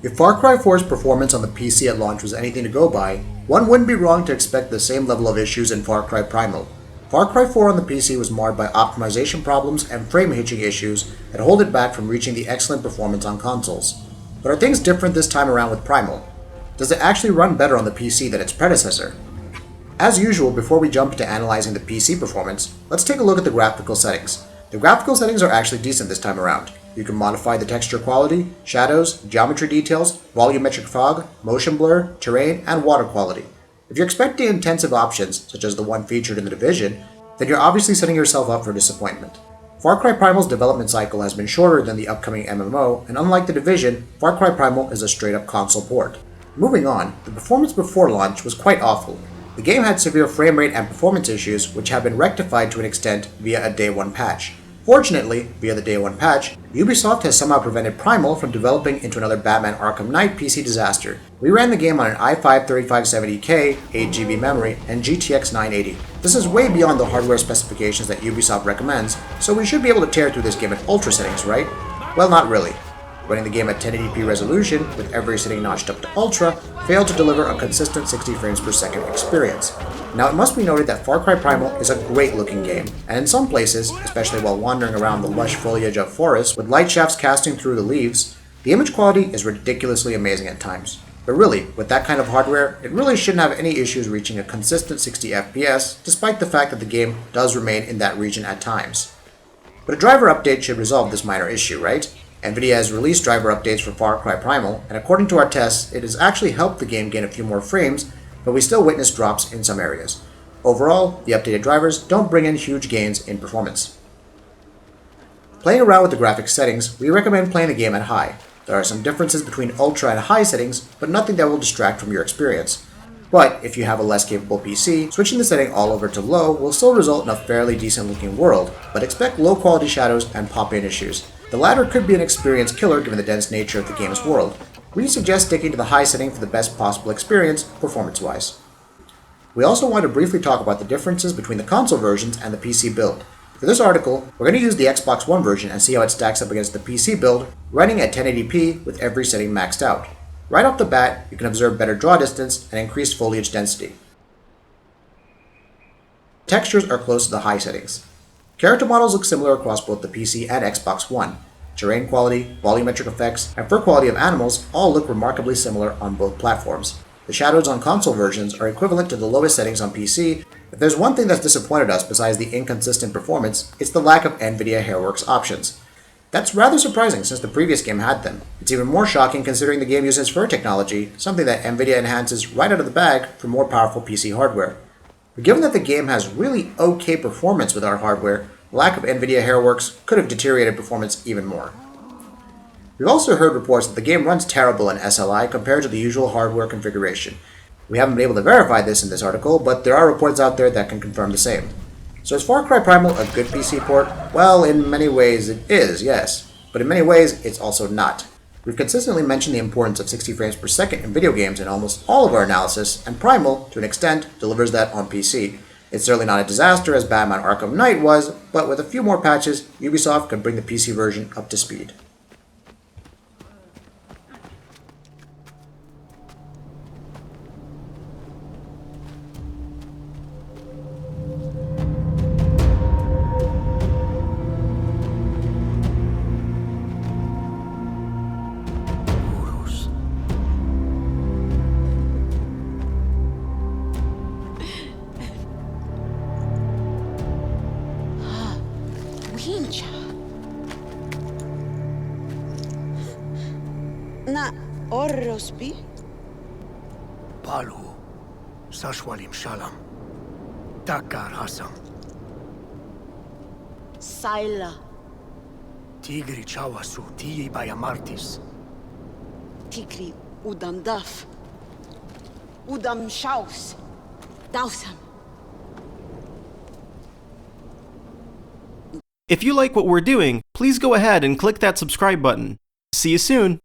If Far Cry 4's performance on the PC at launch was anything to go by, one wouldn't be wrong to expect the same level of issues in Far Cry Primal. Far Cry 4 on the PC was marred by optimization problems and frame hitching issues that hold it back from reaching the excellent performance on consoles. But are things different this time around with Primal? Does it actually run better on the PC than its predecessor? As usual, before we jump into analyzing the PC performance, let's take a look at the graphical settings. The graphical settings are actually decent this time around. You can modify the texture quality, shadows, geometry details, volumetric fog, motion blur, terrain, and water quality. If you're expecting intensive options, such as the one featured in The Division, then you're obviously setting yourself up for disappointment. Far Cry Primal's development cycle has been shorter than the upcoming MMO, and unlike The Division, Far Cry Primal is a straight-up console port. Moving on, the performance before launch was quite awful. The game had severe frame rate and performance issues, which have been rectified to an extent via a Day 1 patch. Fortunately, via the Day 1 patch, Ubisoft has somehow prevented Primal from developing into another Batman Arkham Knight PC disaster. We ran the game on an i5-3570K, 8GB memory, and GTX 980. This is way beyond the hardware specifications that Ubisoft recommends, so we should be able to tear through this game at ultra settings, right? Well, not really. Running the game at 1080p resolution, with every setting notched up to ultra, failed to deliver a consistent 60 frames per second experience. Now, it must be noted that Far Cry Primal is a great looking game, and in some places, especially while wandering around the lush foliage of forests with light shafts casting through the leaves, the image quality is ridiculously amazing at times. But really, with that kind of hardware, it really shouldn't have any issues reaching a consistent 60 FPS, despite the fact that the game does remain in that region at times. But a driver update should resolve this minor issue, right? NVIDIA has released driver updates for Far Cry Primal, and according to our tests, it has actually helped the game gain a few more frames, but we still witness drops in some areas. Overall, the updated drivers don't bring in huge gains in performance. Playing around with the graphics settings, we recommend playing the game at high. There are some differences between ultra and high settings, but nothing that will distract from your experience. But if you have a less capable PC, switching the setting all over to low will still result in a fairly decent looking world, but expect low quality shadows and pop-in issues. The latter could be an experience killer given the dense nature of the game's world. We suggest sticking to the high setting for the best possible experience, performance-wise. We also want to briefly talk about the differences between the console versions and the PC build. For this article, we're going to use the Xbox One version and see how it stacks up against the PC build, running at 1080p with every setting maxed out. Right off the bat, you can observe better draw distance and increased foliage density. Textures are close to the high settings. Character models look similar across both the PC and Xbox One. Terrain quality, volumetric effects, and fur quality of animals all look remarkably similar on both platforms. The shadows on console versions are equivalent to the lowest settings on PC. If there's one thing that's disappointed us besides the inconsistent performance, it's the lack of NVIDIA Hairworks options. That's rather surprising since the previous game had them. It's even more shocking considering the game uses fur technology, something that NVIDIA enhances right out of the bag for more powerful PC hardware. But given that the game has really okay performance with our hardware, the lack of NVIDIA Hairworks could have deteriorated performance even more. We've also heard reports that the game runs terrible in SLI compared to the usual hardware configuration. We haven't been able to verify this in this article, but there are reports out there that can confirm the same. So is Far Cry Primal a good PC port? Well, in many ways it is, yes. But in many ways, it's also not. We've consistently mentioned the importance of 60 frames per second in video games in almost all of our analysis, and Primal, to an extent, delivers that on PC. It's certainly not a disaster as Batman Arkham Knight was, but with a few more patches, Ubisoft could bring the PC version up to speed. Na orrospi? Palu, Sashwalim Shalam, Takar Hasam, Saila, Tigri Chawasu, Tii Bayamartis, Tigri Udam Daf, Udam Shaus, Dausam. If you like what we're doing, please go ahead and click that subscribe button. See you soon!